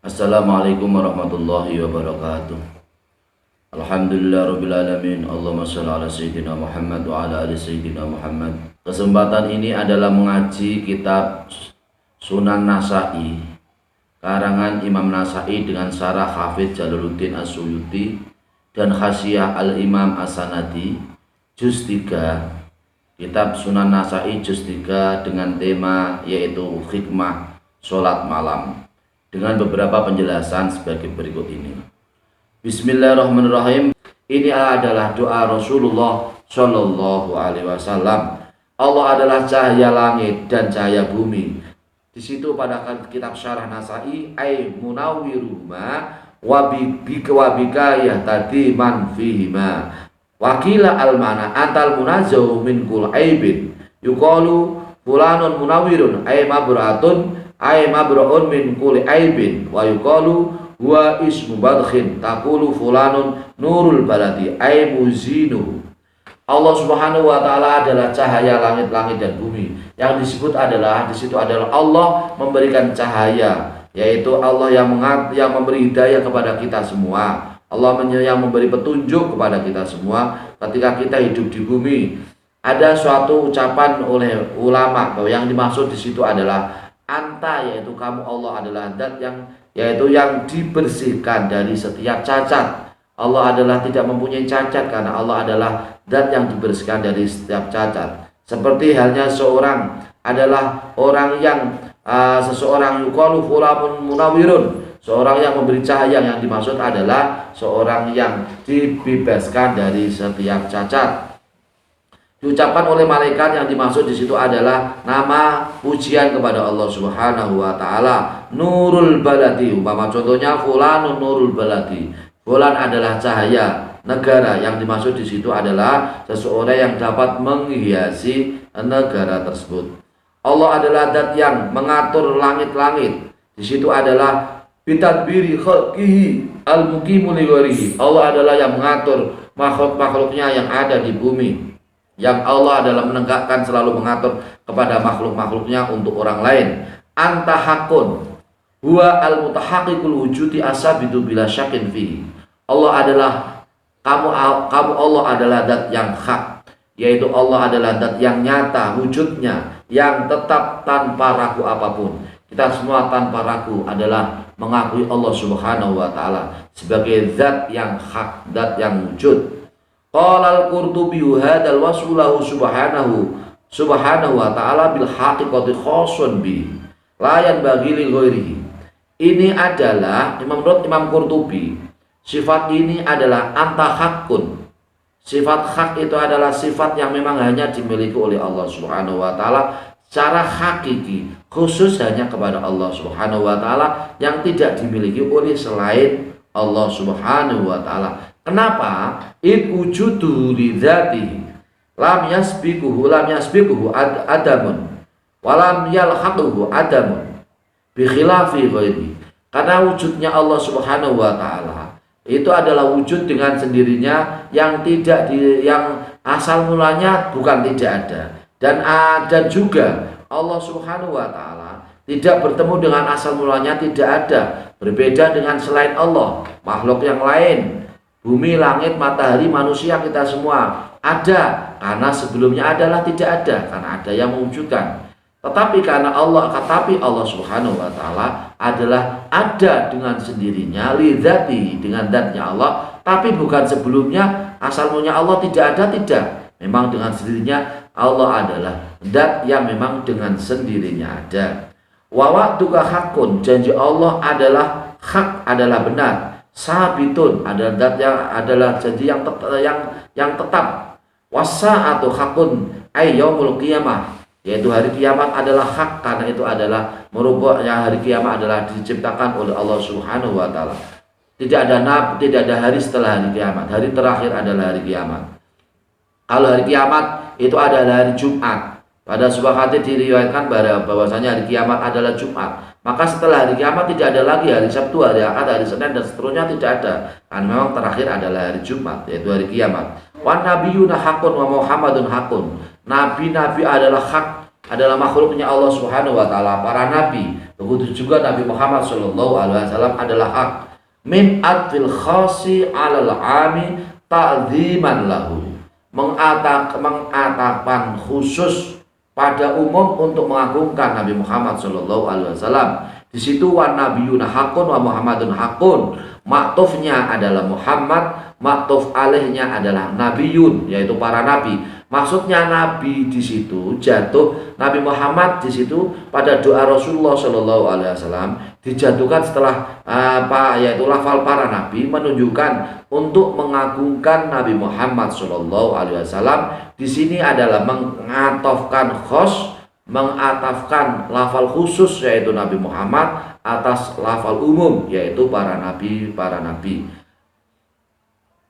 Assalamualaikum warahmatullahi wabarakatuh. Alhamdulillahirrabbilalamin. Allahumma sholli ala sayyidina Muhammad wa ala ali sayyidina Muhammad. Kesempatan ini adalah mengaji kitab Sunan Nasa'i karangan Imam Nasa'i dengan syarah Hafidz Jalaluddin As-Suyuti dan Hasyiah Al-Imam As-Sanadi juz 3. Kitab Sunan Nasa'i juz 3 dengan tema yaitu hikmah sholat malam, dengan beberapa penjelasan sebagai berikut ini. Bismillahirrahmanirrahim. Ini adalah doa Rasulullah Shallallahu Alaihi Wasallam. Allah adalah cahaya langit dan cahaya bumi. Di situ pada kitab Syarah Nasa'i, ay munawwiruma wa bika yahtadi man fihima. Wakila al-mana antal munazzahu min kul aibin. Yuqalu fulanun munawwirun ay mabratun ay mabra'un min kulli aibin wa yuqalu huwa ismu badkhin taqulu fulanun nurul baladi ay muzinu. Allah Subhanahu wa taala adalah cahaya langit-langit dan bumi. Yang disebut adalah di situ adalah Allah memberikan cahaya, yaitu Allah yang memberi hidayah kepada kita semua. Allah yang memberi petunjuk kepada kita semua ketika kita hidup di bumi. Ada suatu ucapan oleh ulama bahwa yang dimaksud di situ adalah anta, yaitu kamu. Allah adalah zat yang dibersihkan dari setiap cacat. Allah adalah tidak mempunyai cacat karena Allah adalah zat yang dibersihkan dari setiap cacat. Seperti halnya seorang adalah orang yang seseorang yuqalu fulanun munawwirun, seorang yang memberi cahaya. Yang dimaksud adalah seorang yang dibebaskan dari setiap cacat. Diucapkan oleh malaikat, yang dimaksud di situ adalah nama pujian kepada Allah Subhanahu wa taala. Nurul baladi, umpama contohnya fulanun nurul baladi. Fulan adalah cahaya negara. Yang dimaksud di situ adalah seseorang yang dapat menghiasi negara tersebut. Allah adalah zat yang mengatur langit-langit. Di situ adalah bitadbiri khalqihi al-muqimu li ghairihi. Allah adalah yang mengatur makhluk-makhluknya yang ada di bumi. Yang Allah adalah menegakkan, selalu mengatur kepada makhluk-makhluknya untuk orang lain. Anta hakun huwa al-mutahaqqiqul wujudi asabitu bila syakin fihi. Allah adalah kamu Allah adalah zat yang hak, yaitu Allah adalah zat yang nyata wujudnya, yang tetap tanpa ragu apapun. Kita semua tanpa ragu adalah mengakui Allah Subhanahu wa taala sebagai zat yang hak, zat yang wujud. Qala al-Qurtubi hadzal wasfu lahu subhanahu wa ta'ala bil haqiqati khassun bi la yanbaghi li ghairihi. Ini adalah menurut Imam Qurtubi, sifat ini adalah anta hakun. Sifat hak itu adalah sifat yang memang hanya dimiliki oleh Allah Subhanahu wa taala secara hakiki, khusus hanya kepada Allah Subhanahu wa taala, yang tidak dimiliki oleh selain Allah Subhanahu wa taala. Kenapa? Id wujudu li dzatihi lam yasbiquhu adamun wa lam yalhaquhu adamun bi khilafi ghairi. Karena wujudnya Allah Subhanahu wa taala itu adalah wujud dengan sendirinya, yang yang asal mulanya bukan tidak ada, dan juga Allah Subhanahu wa taala tidak bertemu dengan asal mulanya tidak ada. Berbeda dengan selain Allah, makhluk yang lain, bumi, langit, matahari, manusia, kita semua ada karena sebelumnya adalah tidak ada, karena ada yang mewujudkan. Tetapi Allah Subhanahu wa taala adalah ada dengan sendirinya, lidzati, dengan zatnya Allah, tapi bukan sebelumnya asal mulanya Allah tidak ada, tidak. Memang dengan sendirinya Allah adalah zat yang memang dengan sendirinya ada. Wa wa'duka hakun, janji Allah adalah hak, adalah benar. Sabitun, adalah zat yang adalah janji yang tetap. Wasa'atu hakun ay yaumul qiyamah, yaitu hari kiamat adalah hak, karena itu adalah merubah, yang hari kiamat adalah diciptakan oleh Allah Subhanahu wa taala. Tidak ada hari setelah hari kiamat. Hari terakhir adalah hari kiamat. Kalau hari kiamat itu adalah hari Jumat. Pada sebuah hadits diriwayatkan bahwasanya hari kiamat adalah Jumat. Maka setelah hari kiamat tidak ada lagi hari Sabtu, hari Ahad, hari Senin dan seterusnya, tidak ada. Karena memang terakhir adalah hari Jumat, yaitu hari kiamat. Wan nabiyuna hakun wa Muhammadun hakun. Nabi-nabi adalah hak, adalah makhluknya Allah Subhanahu wa taala, para nabi. Begitu juga Nabi Muhammad Shallallahu Alaihi Wasallam adalah hak. Min atfil khasi alal ami ta'ziman lahu, mengatakan khusus pada umum untuk mengagungkan Nabi Muhammad Shallallahu Alaihi Wasallam. Di situ wan nabiyuna hakun wa Muhammadun hakun, maktufnya adalah Muhammad, maktuf alaihnya adalah nabiyun, yaitu para nabi. Maksudnya nabi di situ jatuh, Nabi Muhammad di situ pada doa Rasulullah Shallallahu Alaihi Wasallam dijatuhkan setelah yaitu lafal para nabi, menunjukkan untuk mengagungkan Nabi Muhammad Shallallahu Alaihi Wasallam. Di sini adalah mengatofkan khos, mengatafkan lafal khusus yaitu Nabi Muhammad atas lafal umum yaitu para nabi.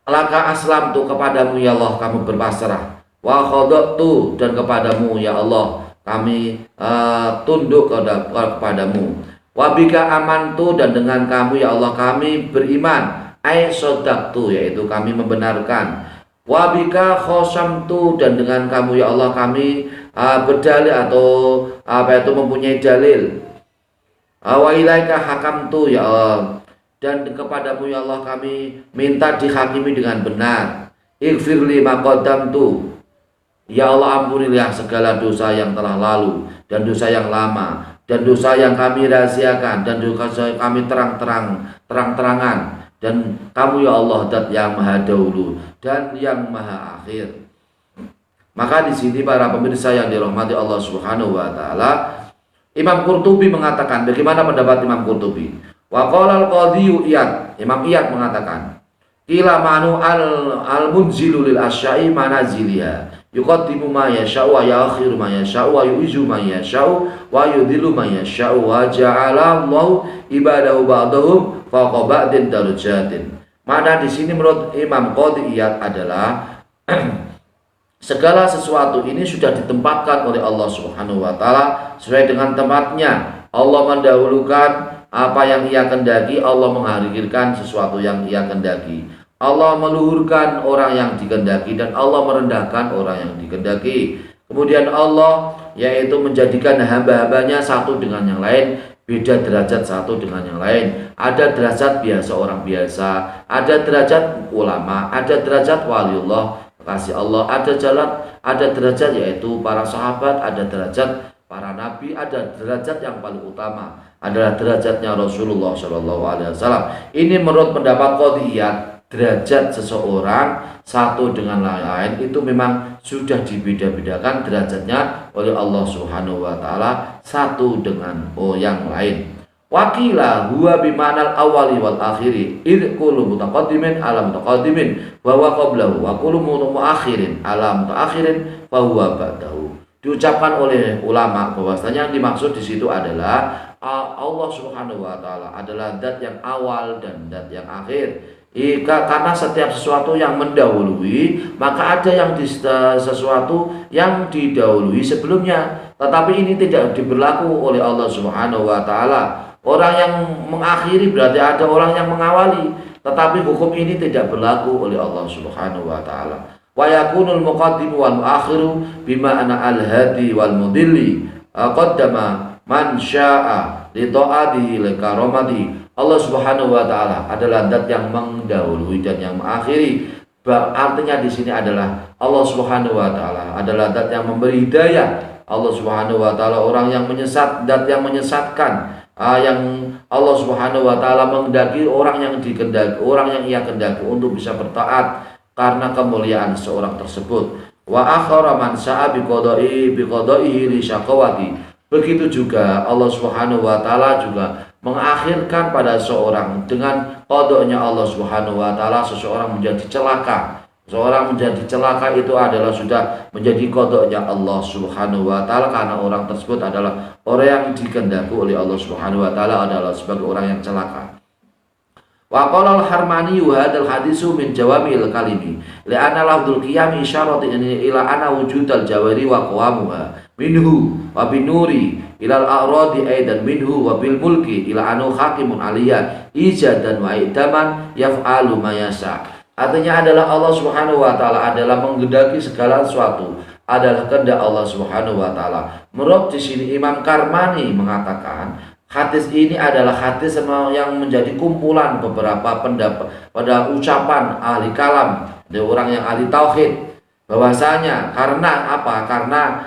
Laka aslam tu kepadamu ya Allah kamu berpasrah, wa khadatu dan kepadamu ya Allah kami tunduk kepadamu, wa bika amantu dan dengan kamu ya Allah kami beriman, ai sodaktu yaitu kami membenarkan, wa bika khosamtu dan dengan kamu ya Allah kami berdalil atau mempunyai dalil, wa ilaika hakamtu ya Allah dan kepadamu ya Allah kami minta dihakimi dengan benar, ighfirli ma qaddamtu ya Allah ampunilah segala dosa yang telah lalu dan dosa yang lama dan dosa yang kami rahasiakan dan dosa yang kami terang-terangan, dan kamu ya Allah dat yang maha dahulu dan yang maha akhir. Maka di sini para pemirsa yang dirahmati Allah Subhanahu wa taala, Imam Qurtubi mengatakan, bagaimana pendapat Imam Qurtubi? Wa qala al-qadhi Iyad, Imam Iyad mengatakan, qila manu al-munzilu lil asyai manaziliha, yuqaddimu ma yasha'u wa ya'khiru ma yasha'u wa yu'izu ma yasha'u wa yudhillu ma yasha'u wa ja'ala Allahu ibadahu ba'dahum fawqa ba'din darajatin. Mana di sini menurut Imam Qadhi Iyad adalah segala sesuatu ini sudah ditempatkan oleh Allah Subhanahu wa taala sesuai dengan tempatnya. Allah mendahulukan apa yang Ia kehendaki, Allah mengakhirkan sesuatu yang Ia kehendaki. Allah meluhurkan orang yang dikehendaki dan Allah merendahkan orang yang dikehendaki. Kemudian Allah yaitu menjadikan hamba-hambanya satu dengan yang lain, beda derajat satu dengan yang lain. Ada derajat biasa orang biasa, ada derajat ulama, ada derajat waliullah, kasih Allah, ada derajat yaitu para sahabat, ada derajat para nabi, ada derajat yang paling utama adalah derajatnya Rasulullah Shallallahu Alaihi Wasallam. Ini menurut pendapat Qadhiyat, derajat seseorang satu dengan lain itu memang sudah dibeda-bedakan derajatnya oleh Allah Subhanahu wa taala satu dengan yang lain. Wakila huwa bimanal awali wal akhiri id kullu mutaqaddimin ala mutaqaddimin wa huwa qablahu wa kullu muakhirin ala mutaakhirin fa huwa ba'dahu. Diucapkan oleh ulama bahwasanya yang dimaksud di situ adalah Allah Subhanahu wa taala adalah zat yang awal dan zat yang akhir. Karena setiap sesuatu yang mendahului, maka ada yang sesuatu yang didahului sebelumnya. Tetapi ini tidak diberlaku oleh Allah Subhanahu wa taala. Orang yang mengakhiri berarti ada orang yang mengawali, tetapi hukum ini tidak berlaku oleh Allah Subhanahu wa taala. Wa yakunul muqaddim wal muakhiru bima ana al-hadi wal mudilli qaddama man syaa li ta'atihi li karamati. Allah Subhanahu wa taala adalah zat yang mendahului dan yang mengakhiri. Artinya di sini adalah Allah Subhanahu wa taala adalah zat yang memberi hidayah. Allah Subhanahu wa taala orang yang menyesat, zat yang menyesatkan. Yang Allah Subhanahu wa taala menghendaki orang yang dikehendaki, orang yang Ia kehendaki untuk bisa bertaat karena kemuliaan seorang tersebut. Wa akhara man sa'a biqada'ihi li syaqawati. Begitu juga Allah Subhanahu wa taala juga mengakhirkan pada seorang dengan qadanya Allah Subhanahu wa taala seseorang menjadi celaka. Seorang menjadi celaka itu adalah sudah menjadi qadanya Allah Subhanahu wa taala karena orang tersebut adalah orang yang dikehendaki oleh Allah Subhanahu wa taala adalah sebagai orang yang celaka. Wa qala al-Harmani wa hadzal hadisu min jawami'il kalimi li'anna lafdzul qiyam isyaratun ila anna wujudal jawari wa qawamuha minhu wa binuri ilal a'radi aidan minhu wa bil mulki ila anu hakimun aliyah ijadan wa idaman yaf'alu ma yasha. Artinya adalah Allah Subhanahu wa taala adalah menghendaki segala sesuatu adalah kehendak Allah Subhanahu wa taala. Menurut di sini Imam Karmani mengatakan Hadis ini adalah hadis yang menjadi kumpulan beberapa pendapat pada ucapan ahli kalam, dari orang yang ahli tauhid, bahwasanya karena apa? Karena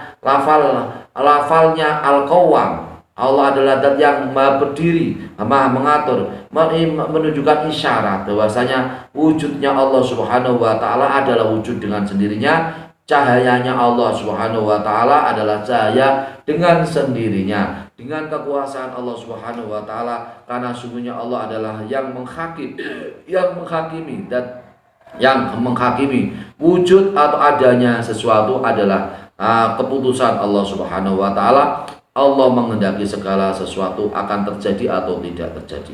lafalnya al-qawwam, Allah adalah zat yang maha berdiri, maha mengatur, menunjukkan isyarat bahwasanya wujudnya Allah Subhanahu wa taala adalah wujud dengan sendirinya. Cahayanya Allah Subhanahu wa taala adalah cahaya dengan sendirinya, dengan kekuasaan Allah Subhanahu wa taala, karena sungguhnya Allah adalah yang menghakimi dan yang menghakimi wujud atau adanya sesuatu adalah keputusan Allah Subhanahu wa taala. Allah menghendaki segala sesuatu akan terjadi atau tidak terjadi.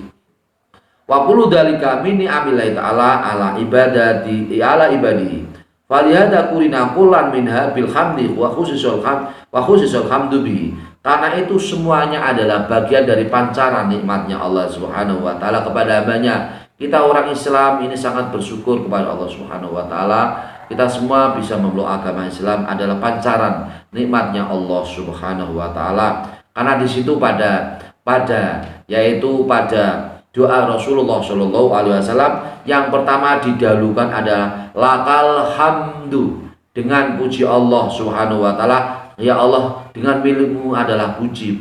Wa kullu dzalika min ni'amillahi ta'ala ala ibadihi. Falihada kurina kullan minha bil hamdi wa khususul hamdu bihi. Karena itu semuanya adalah bagian dari pancaran nikmatnya Allah Subhanahu wa taala kepada hambanya. Kita orang Islam ini sangat bersyukur kepada Allah Subhanahu wa taala. Kita semua bisa memeluk agama Islam adalah pancaran nikmatnya Allah Subhanahu wa taala. Karena di situ pada doa Rasulullah Shallallahu Alaihi Wasallam yang pertama didahulukan adalah lakal hamdu, dengan puji Allah Subhanahu Wa Taala. Ya Allah, dengan milikmu adalah puji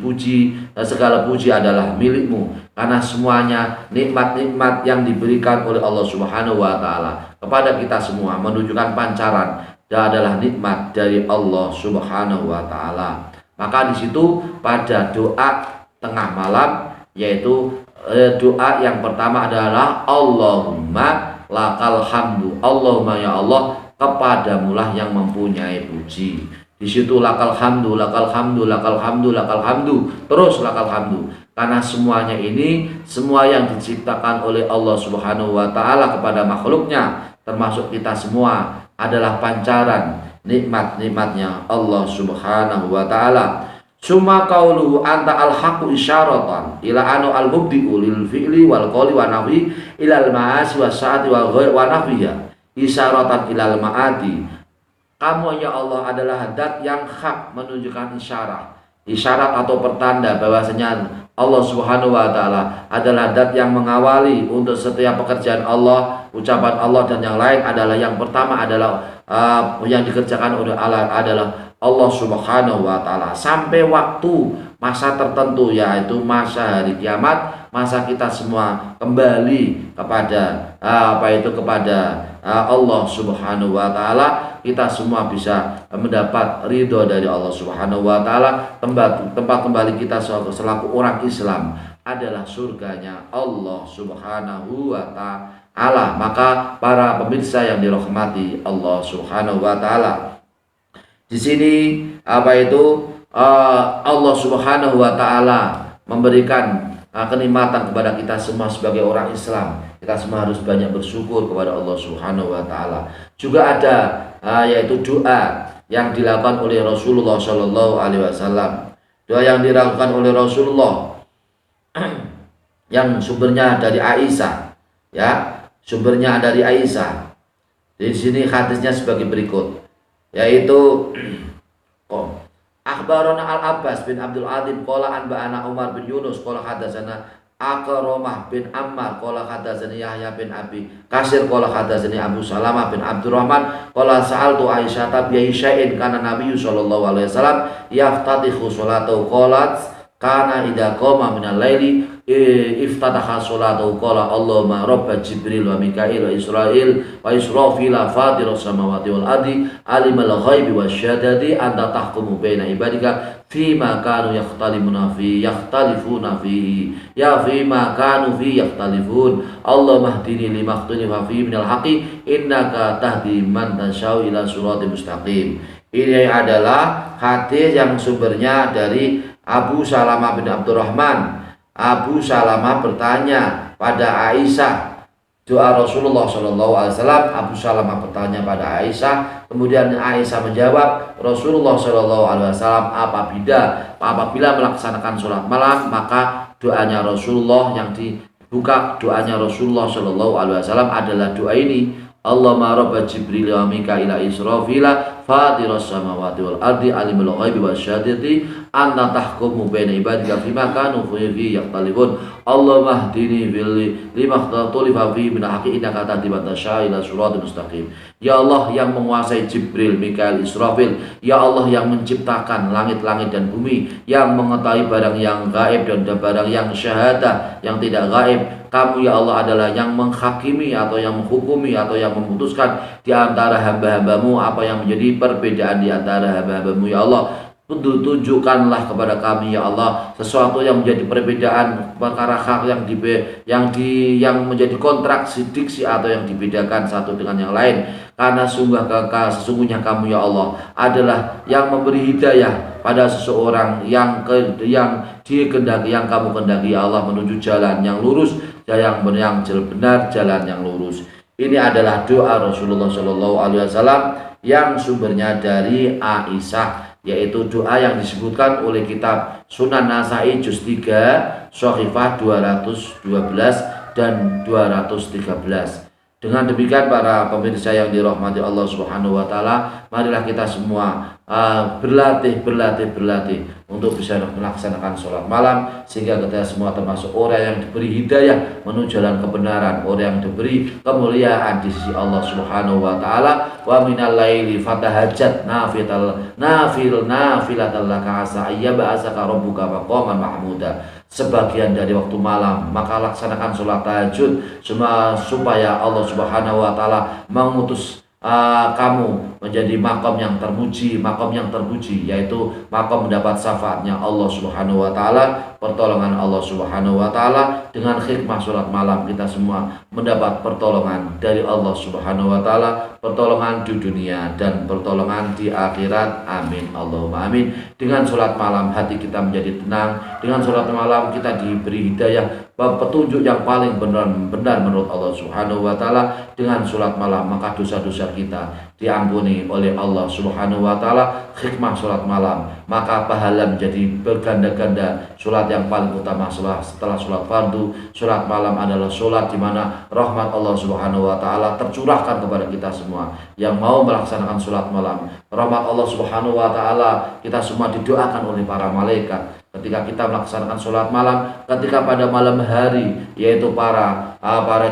segala puji adalah milikmu, karena semuanya nikmat-nikmat yang diberikan oleh Allah Subhanahu Wa Taala kepada kita semua menunjukkan pancaran dan adalah nikmat dari Allah Subhanahu Wa Taala. Maka di situ pada doa tengah malam, yaitu doa yang pertama adalah Allahumma lakal hamdu. Allahumma ya Allah, kepadamulah yang mempunyai puji. Di situ lakal hamdu, lakal hamdu, lakal hamdu, lakal hamdu, terus lakal hamdu. Karena semuanya ini, semua yang diciptakan oleh Allah Subhanahu wa taala kepada makhluknya, termasuk kita semua, adalah pancaran nikmat-nikmatnya Allah Subhanahu wa taala. Summa qauluhu anta al-haqqu isyaratan ila anu al-mubdi'u lil fi'li wal qawli wa nahwi ila al-ma'asi was sa'ati wa nahwiya isyaratan ila al-ma'ati. Kamu ya Allah adalah zat yang hak menunjukkan isyarat atau pertanda bahwasanya Allah Subhanahu wa taala adalah zat yang mengawali untuk setiap pekerjaan Allah, ucapan Allah, dan yang lain adalah yang pertama adalah yang dikerjakan oleh Allah adalah Allah Subhanahu wa taala sampai waktu masa tertentu, yaitu masa hari kiamat, masa kita semua kembali kepada kepada Allah Subhanahu wa taala. Kita semua bisa mendapat ridho dari Allah Subhanahu wa taala. Tempat kembali kita selaku orang Islam adalah surganya Allah Subhanahu wa taala. Maka para pemirsa yang dirahmati Allah Subhanahu wa taala, di sini Allah Subhanahu wa taala memberikan kenikmatan kepada kita semua sebagai orang Islam. Kita semua harus banyak bersyukur kepada Allah Subhanahu wa taala. Juga ada yaitu doa yang dilakukan oleh Rasulullah Shallallahu Alaihi Wasallam. Doa yang dilakukan oleh Rasulullah yang sumbernya dari Aisyah, ya, sumbernya dari Aisyah. Di sini hadisnya sebagai berikut, yaitu akhbarana Al-Abbas bin Abdul Adim qala anba'ana Umar bin Yunus qala hadatsana Aqramah bin Ammar qala hadatsani Yahya bin Abi Kasir qala hadatsani Abu Salamah bin Abdurrahman qala sa'altu Aisyah bi syai'in kana Nabi sallallahu alaihi wasallam yaftatihu salatahu qalat kana idza qama minal laili iftataha salatahu qala Allahumma rabb Jibril wa Mikail wa Israil wa Israfil fatiras samawati wal ardi alimal ghaibi wasyahadati anta tahkumu baina ibadika fima kanu yakhtalifuna fihi ya fima kanu fi yakhtalifun Allahumma hdini lima ikhtalafa fihi minal haqqi innaka tahdi man tasyau ila siratal mustaqim. Ini adalah hadis yang sumbernya dari Abu Salamah bin Abdurrahman. Abu Salamah bertanya pada Aisyah doa Rasulullah Shallallahu Alaihi Wasallam. Abu Salamah bertanya pada Aisyah, kemudian Aisyah menjawab, Rasulullah Shallallahu Alaihi Wasallam apabila melaksanakan sholat malam, maka doanya Rasulullah yang dibuka, doanya Rasulullah Shallallahu Alaihi Wasallam adalah doa ini, Allahumma rabb Jibril wa Mikail Israfil fatiras samawati wal ardi alimul ghaibi wasyahadati anta tahkumu baina ibadika fima kanu fihi yakhtalifun Allahumma hdini lima ikhtalafa fihi min haqqi innaka tahdi man tasyaa ila siratal mustaqim. Ya Allah yang menguasai Jibril, Mikail, Israfil, ya Allah yang menciptakan langit-langit dan bumi, yang mengetahui barang yang gaib dan barang yang syahadah yang tidak gaib. Kamu ya Allah adalah yang menghakimi atau yang menghukumi atau yang memutuskan di antara hamba-hambamu apa yang menjadi perbedaan di antara hamba-hambamu ya Allah. Tunjukkanlah kepada kami ya Allah sesuatu yang menjadi perbedaan perkara hak yang menjadi kontradiksi atau yang dibedakan satu dengan yang lain, karena sesungguhnya kamu ya Allah adalah yang memberi hidayah pada seseorang yang dikehendaki, yang kamu kehendaki ya Allah, menuju jalan yang lurus, yang benar, jalan yang lurus. Ini adalah doa Rasulullah Shallallahu Alaihi Wasallam yang sumbernya dari Aisyah, yaitu doa yang disebutkan oleh kitab Sunan Nasai juz 3 Shahifah 212 dan 213. Dengan demikian para pemirsa yang dirahmati Allah Subhanahu wa taala, marilah kita semua berlatih untuk bisa melaksanakan sholat malam, sehingga kita semua termasuk orang yang diberi hidayah menuju jalan kebenaran, orang yang diberi kemuliaan di sisi Allah Subhanahu wa taala. Wa minal laili fatahajjat nafilatan laka asa ayyaba'asaka rabbuka maqaman mahmuda. Sebagian dari waktu malam maka laksanakan sholat tahajud supaya Allah Subhanahu wa taala mengutus kamu menjadi makom yang terpuji, yaitu makom mendapat syafaatnya Allah Subhanahu wa taala, pertolongan Allah Subhanahu wa taala. Dengan hikmah sholat malam kita semua mendapat pertolongan dari Allah Subhanahu wa taala, pertolongan di dunia dan pertolongan di akhirat. Amin Allahumma amin. Dengan sholat malam hati kita menjadi tenang, dengan sholat malam kita diberi hidayah, petunjuk yang paling benar menurut Allah Subhanahu wa taala. Dengan sholat malam maka dosa-dosa kita diampuni oleh Allah Subhanahu wa taala. Hikmah sholat malam, maka pahala menjadi berganda-ganda. Sholat yang paling utama setelah sholat fardu, sholat malam adalah sholat di mana rahmat Allah Subhanahu wa taala tercurahkan kepada kita semua yang mau melaksanakan sholat malam. Rahmat Allah Subhanahu wa taala kita semua didoakan oleh para malaikat ketika kita melaksanakan sholat malam, ketika pada malam hari, yaitu para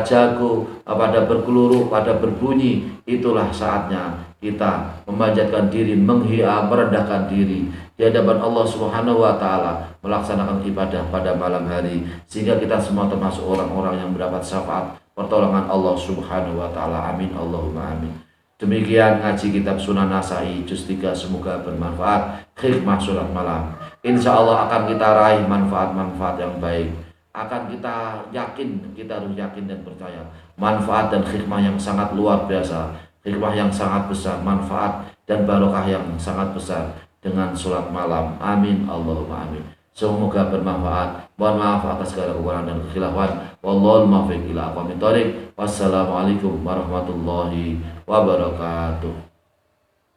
jago pada berkeluruh, pada berbunyi, itulah saatnya kita memanjatkan diri, merendahkan diri di hadapan Allah Subhanahu wa taala, melaksanakan ibadah pada malam hari, sehingga kita semua termasuk orang-orang yang mendapat syafaat pertolongan Allah Subhanahu wa taala. Amin Allahumma amin. Demikian ngaji kitab Sunan Nasai juz 3, semoga bermanfaat. Hikmah sholat malam, insya Allah akan kita raih manfaat-manfaat yang baik. Akan kita harus yakin dan percaya manfaat dan hikmah yang sangat luar biasa, hikmah yang sangat besar, manfaat dan barokah yang sangat besar dengan sholat malam. Amin Allahumma amin. Semoga bermanfaat. Mohon maaf atas segala kekurangan dan kekhilafan. Wallahul muwaffiq ila aqwamit thoriq. Wassalamualaikum warahmatullahi wabarakatuh.